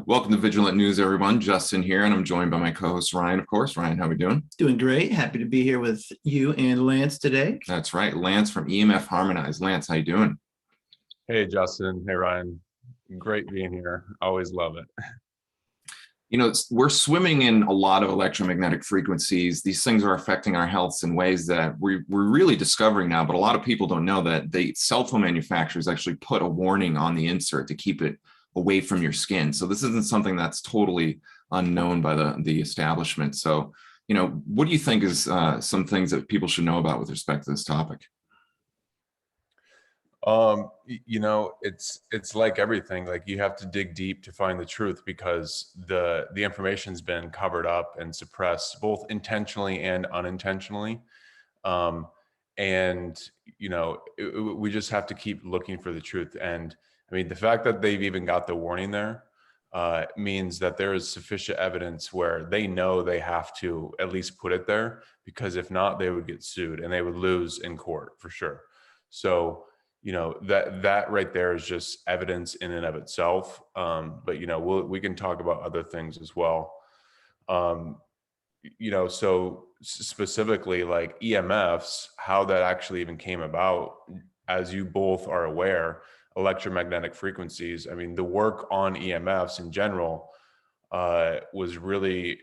Welcome to Vigilant News, everyone. Justin here, and I'm joined by my co-host Ryan, of course. Ryan, how are we doing? Doing great. Happy to be here with you and Lance today. That's right. Lance from EMF Harmonized. Lance, how you doing? Hey, Justin. Hey, Ryan. Great being here. Always love it. You know, we're swimming in a lot of electromagnetic frequencies. These things are affecting our health in ways that we're really discovering now, but a lot of people don't know that the cell phone manufacturers actually put a warning on the insert to keep it away from your skin. So this isn't something that's totally unknown by the establishment. So, you know, what do you think is some things that people should know about with respect to this topic? You know, it's like everything. Like, you have to dig deep to find the truth, because the information's been covered up and suppressed, both intentionally and unintentionally. And you know, we just have to keep looking for the truth. And I mean, the fact that they've even got the warning there means that there is sufficient evidence where they know they have to at least put it there, because if not, they would get sued and they would lose in court for sure. So, you know, that right there is just evidence in and of itself. But you know, we can talk about other things as well. You know, so specifically like EMFs, how that actually even came about, as you both are aware, electromagnetic frequencies. I mean, the work on EMFs in general was really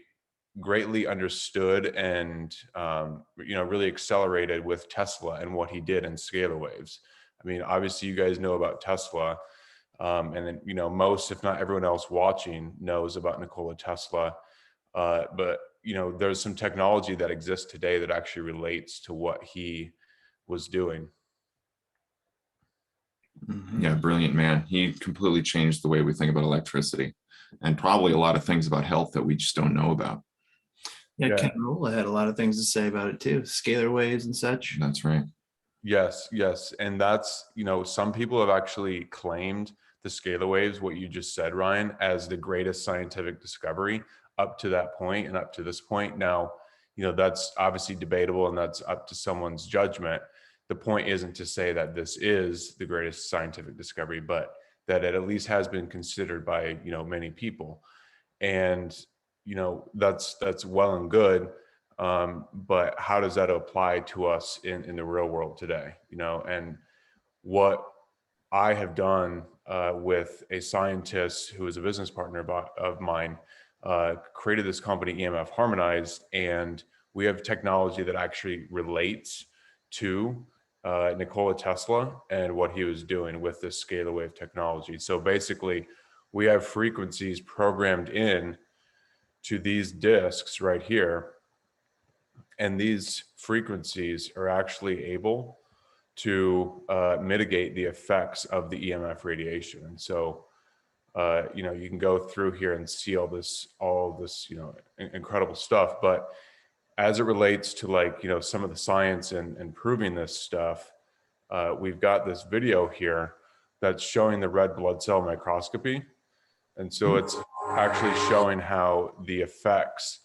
greatly understood and you know, really accelerated with Tesla and what he did in scalar waves. I mean, obviously you guys know about Tesla, and then, you know, most, if not everyone else watching knows about Nikola Tesla. But you know, there's some technology that exists today that actually relates to what he was doing. Yeah, brilliant man. He completely changed the way we think about electricity, and probably a lot of things about health that we just don't know about. Yeah, Ken Rolla had a lot of things to say about it too, scalar waves and such. That's right. Yes. And that's, you know, some people have actually claimed the scalar waves, what you just said, Ryan, as the greatest scientific discovery up to that point and up to this point. Now, you know, that's obviously debatable and that's up to someone's judgment. The point isn't to say that this is the greatest scientific discovery, but that it at least has been considered by, you know, many people. And, you know, that's well and good. But how does that apply to us in the real world today? You know, and what I have done with a scientist who is a business partner of mine, created this company, EMF Harmonized, and we have technology that actually relates to Nikola Tesla and what he was doing with this scalar wave technology. So basically, we have frequencies programmed in to these discs right here, and these frequencies are actually able to mitigate the effects of the EMF radiation. And so, you know, you can go through here and see all this, you know, incredible stuff. But as it relates to, like, you know, some of the science and proving this stuff, we've got this video here that's showing the red blood cell microscopy. And so it's actually showing how the effects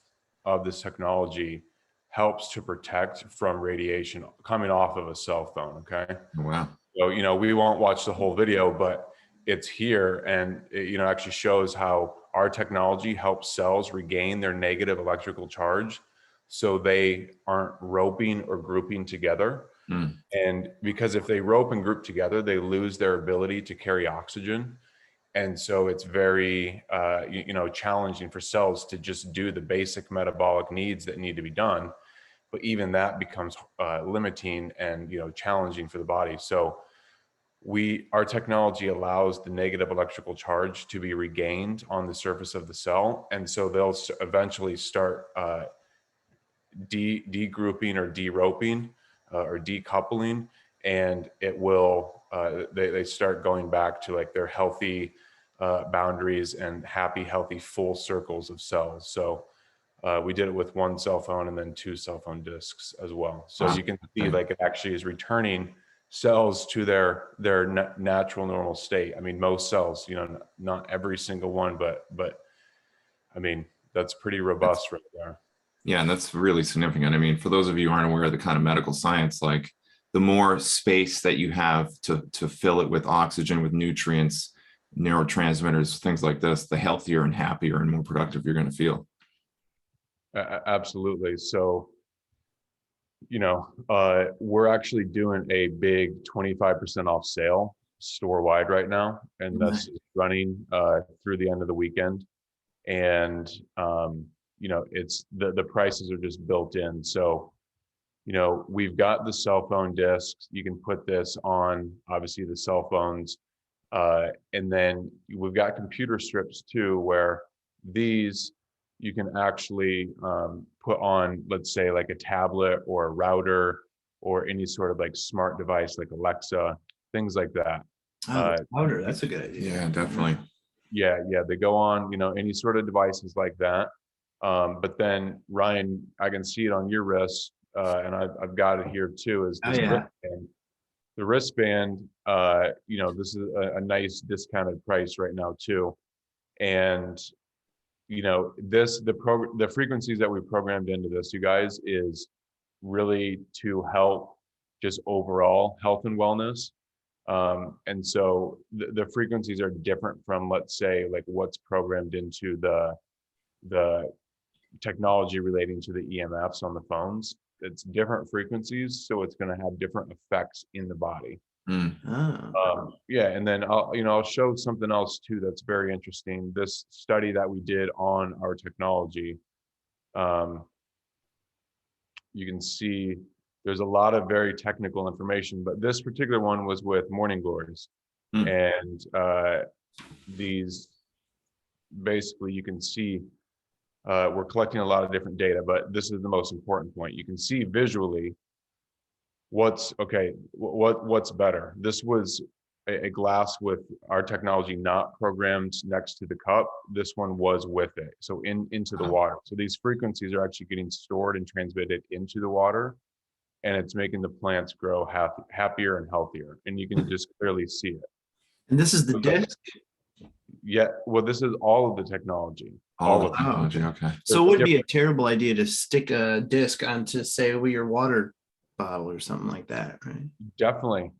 of this technology helps to protect from radiation coming off of a cell phone. Okay. Wow. So, you know, we won't watch the whole video, but it's here, and it, you know, actually shows how our technology helps cells regain their negative electrical charge, so they aren't roping or grouping together. And because if they rope and group together, they lose their ability to carry oxygen. And so it's very, you know, challenging for cells to just do the basic metabolic needs that need to be done. But even that becomes limiting and, you know, challenging for the body. So our technology allows the negative electrical charge to be regained on the surface of the cell. And so they'll eventually start degrouping or deroping or decoupling. And it will, they start going back to like their healthy boundaries and happy, healthy, full circles of cells. So we did it with one cell phone and then 2 cell phone discs as well. So you can see, like, it actually is returning cells to their natural normal state. I mean, most cells, you know, not every single one, but I mean, that's pretty robust right there. Yeah, and that's really significant. I mean, for those of you who aren't aware of the kind of medical science, like, the more space that you have to fill it with oxygen, with nutrients, neurotransmitters, things like this, the healthier and happier and more productive you're going to feel. Absolutely. So, we're actually doing a big 25% off sale store-wide right now, and that's running through the end of the weekend. And it's the prices are just built in. So, we've got the cell phone discs. You can put this on obviously the cell phones, and then we've got computer strips too, where these you can actually put on, let's say, like a tablet or a router or any sort of like smart device like Alexa, things like that. Router, that's a good idea. Yeah, definitely. Yeah, they go on, any sort of devices like that. But then Ryan, I can see it on your wrist, and I've got it here too, is this wristband. The wristband, this is a nice discounted price right now too. And the frequencies that we programmed into this, you guys, is really to help just overall health and wellness. And so the frequencies are different from, let's say, like what's programmed into the technology relating to the EMFs on the phones. It's different frequencies, so it's going to have different effects in the body. And then I'll show something else too that's very interesting. This study that we did on our technology, you can see there's a lot of very technical information, but this particular one was with Morning Glories. And these, basically you can see we're collecting a lot of different data, but this is the most important point. You can see visually what's better. This was a glass with our technology not programmed next to the cup. This one was with it, so into the water. So these frequencies are actually getting stored and transmitted into the water, and it's making the plants grow happier and healthier, and you can just clearly see it. And this is the disc? Yeah, well, this is all of the technology. All of the technology, okay. So it would be a terrible idea to stick a disc onto, say, your water bottle or something like that, right? Definitely.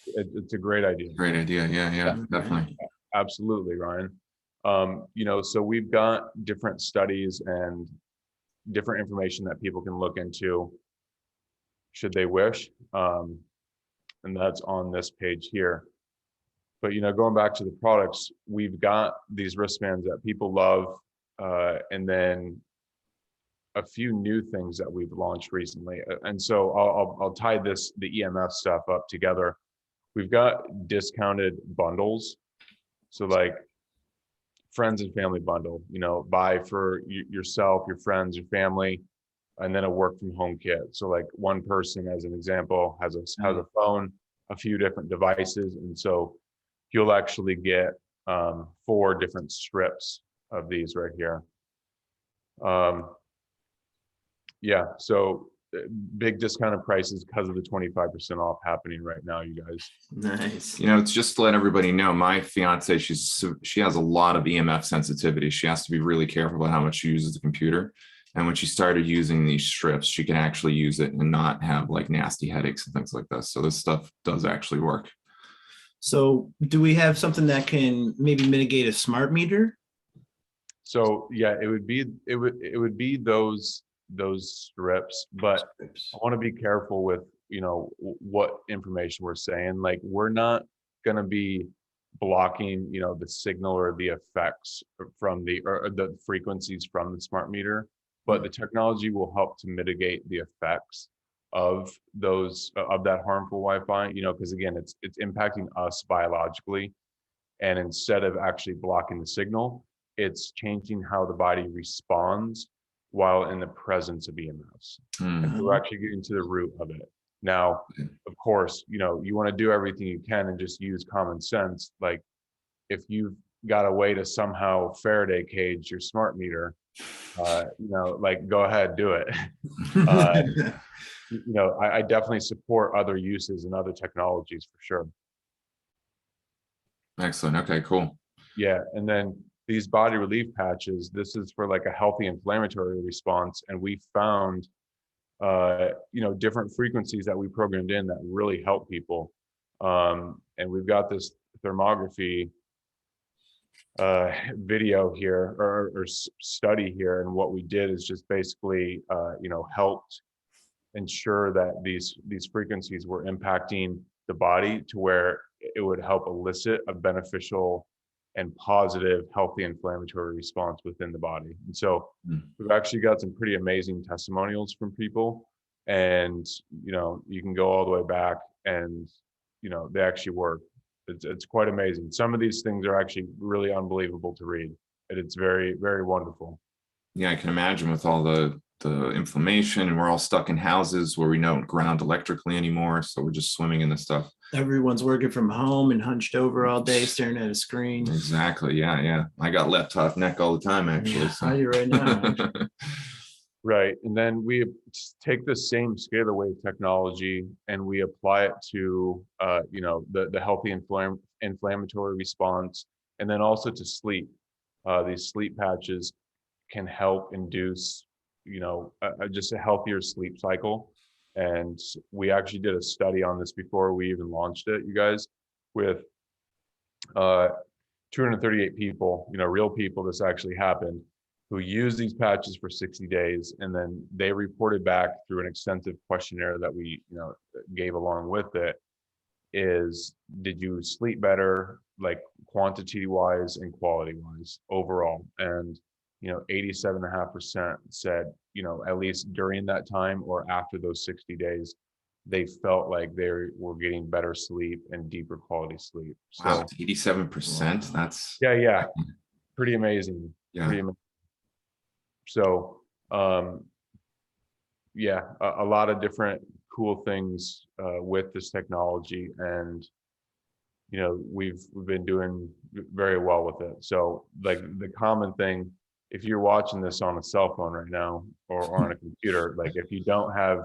It's a great idea. Great idea. Yeah, definitely. Absolutely, Ryan. So we've got different studies and different information that people can look into should they wish. And that's on this page here. But, going back to the products, we've got these wristbands that people love, and then a few new things that we've launched recently. And so I'll tie the EMF stuff up together. We've got discounted bundles. So like friends and family bundle, buy for yourself, your friends, your family, and then a work from home kit. So like one person, as an example, has a phone, a few different devices. And so you'll actually get 4 different strips of these right here. So big discounted prices because of the 25% off happening right now, you guys. Nice. It's just to let everybody know, my fiance, she has a lot of EMF sensitivity. She has to be really careful about how much she uses the computer. And when she started using these strips, she can actually use it and not have like nasty headaches and things like this. So this stuff does actually work. So do we have something that can maybe mitigate a smart meter? So yeah, it would be those strips, but I want to be careful with what information we're saying. Like, we're not going to be blocking the signal or the effects from the frequencies from the smart meter, but the technology will help to mitigate the effects of that harmful Wi-Fi, because again, it's impacting us biologically, and instead of actually blocking the signal, it's changing how the body responds while in the presence of EMFs. And so we're actually getting to the root of it. Now, of course, you want to do everything you can and just use common sense. Like, if you've got a way to somehow Faraday cage your smart meter, go ahead, do it. I definitely support other uses and other technologies for sure. Excellent. Okay, cool. Yeah. And then these body relief patches, this is for like a healthy inflammatory response. And we found, different frequencies that we programmed in that really help people. And we've got this thermography video here or study here, and what we did is just basically helped ensure that these frequencies were impacting the body to where it would help elicit a beneficial and positive healthy inflammatory response within the body. And so we've actually got some pretty amazing testimonials from people, and you can go all the way back, and they actually work. It's quite amazing. Some of these things are actually really unbelievable to read, and it's very, very wonderful. Yeah, I can imagine with all the inflammation, and we're all stuck in houses where we don't ground electrically anymore, so we're just swimming in the stuff. Everyone's working from home and hunched over all day staring at a screen. Exactly. Yeah. I got left off neck all the time, actually. Yeah, I do right now. Right. And then we take the same scalar wave technology and we apply it to, the healthy inflammatory response, and then also to sleep. These sleep patches can help induce, just a healthier sleep cycle. And we actually did a study on this before we even launched it, you guys, with 238 people, real people, this actually happened, who used these patches for 60 days. And then they reported back through an extensive questionnaire that we, gave along with it, is, did you sleep better, like quantity wise and quality wise overall? And 87.5% said, at least during that time or after those 60 days, they felt like they were getting better sleep and deeper quality sleep. So, wow, 87%. That's yeah, pretty amazing. Yeah. Pretty amazing. So, a lot of different cool things with this technology, and we've been doing very well with it. So, like, the common thing, if you're watching this on a cell phone right now or on a computer, like, if you don't have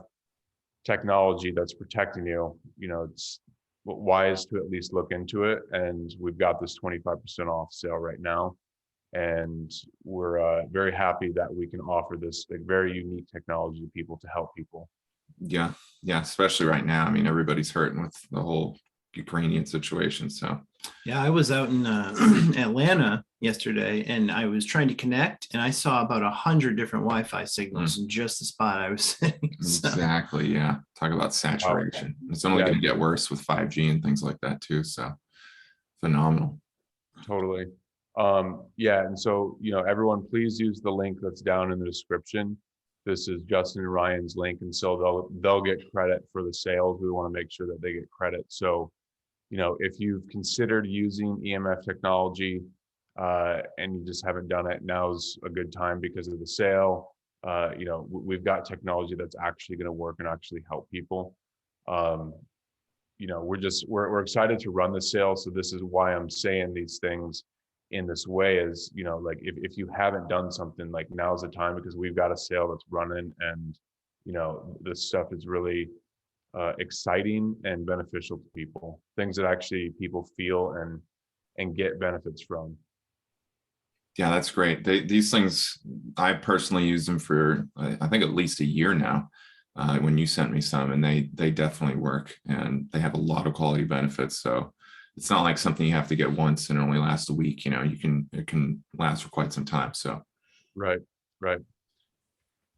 technology that's protecting you, it's wise to at least look into it. And we've got this 25% off sale right now, and we're very happy that we can offer this very unique technology to people to help people. Yeah, especially right now. I mean, everybody's hurting with the whole Ukrainian situation. So yeah, I was out in Atlanta yesterday, and I was trying to connect, and I saw about 100 different Wi-Fi signals in just the spot I was sitting. So. Exactly. Yeah. Talk about saturation. It's only going to get worse with 5G and things like that too. So phenomenal. Totally. And so, everyone, please use the link that's down in the description. This is Justin and Ryan's link, and so they'll get credit for the sales. We want to make sure that they get credit. So, if you've considered using EMF technology and you just haven't done it, now's a good time because of the sale. We've got technology that's actually going to work and actually help people. We're excited to run the sale. So this is why I'm saying these things in this way, is, like, if you haven't done something, like, now's the time, because we've got a sale that's running, and this stuff is really exciting and beneficial to people, things that actually people feel and get benefits from. Yeah, that's great. These things, I personally use them for, I think, at least a year now. When you sent me some, and they definitely work, and they have a lot of quality benefits. So it's not like something you have to get once and it only lasts a week. It can last for quite some time. So right.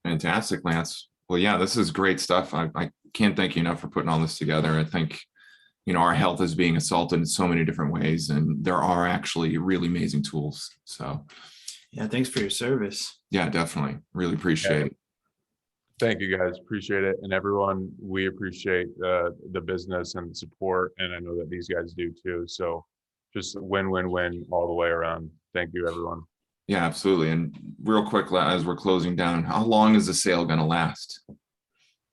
Fantastic, Lance. Well, yeah, this is great stuff. I can't thank you enough for putting all this together. I think, our health is being assaulted in so many different ways, and there are actually really amazing tools. So yeah, thanks for your service. Yeah, definitely. Really appreciate it. Thank you, guys. Appreciate it. And everyone, we appreciate the business and the support. And I know that these guys do too. So just win-win-win all the way around. Thank you, everyone. Yeah, absolutely. And real quick, as we're closing down, how long is the sale going to last?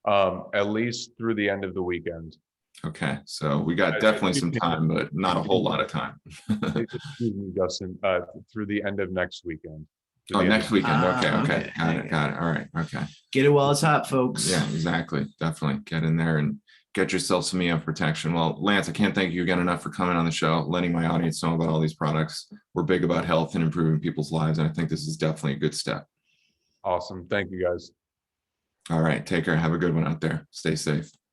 At least through the end of the weekend. Okay. So we got definitely some time, but not a whole lot of time. Excuse me, Justin, through the end of next weekend. Oh, next weekend. Okay. Okay. Got it. All right. Okay. Get it while it's hot, folks. Yeah, exactly. Definitely get in there and get yourself some EMF protection. Well, Lance, I can't thank you again enough for coming on the show, letting my audience know about all these products. We're big about health and improving people's lives, and I think this is definitely a good step. Awesome. Thank you, guys. All right. Take care. Have a good one out there. Stay safe.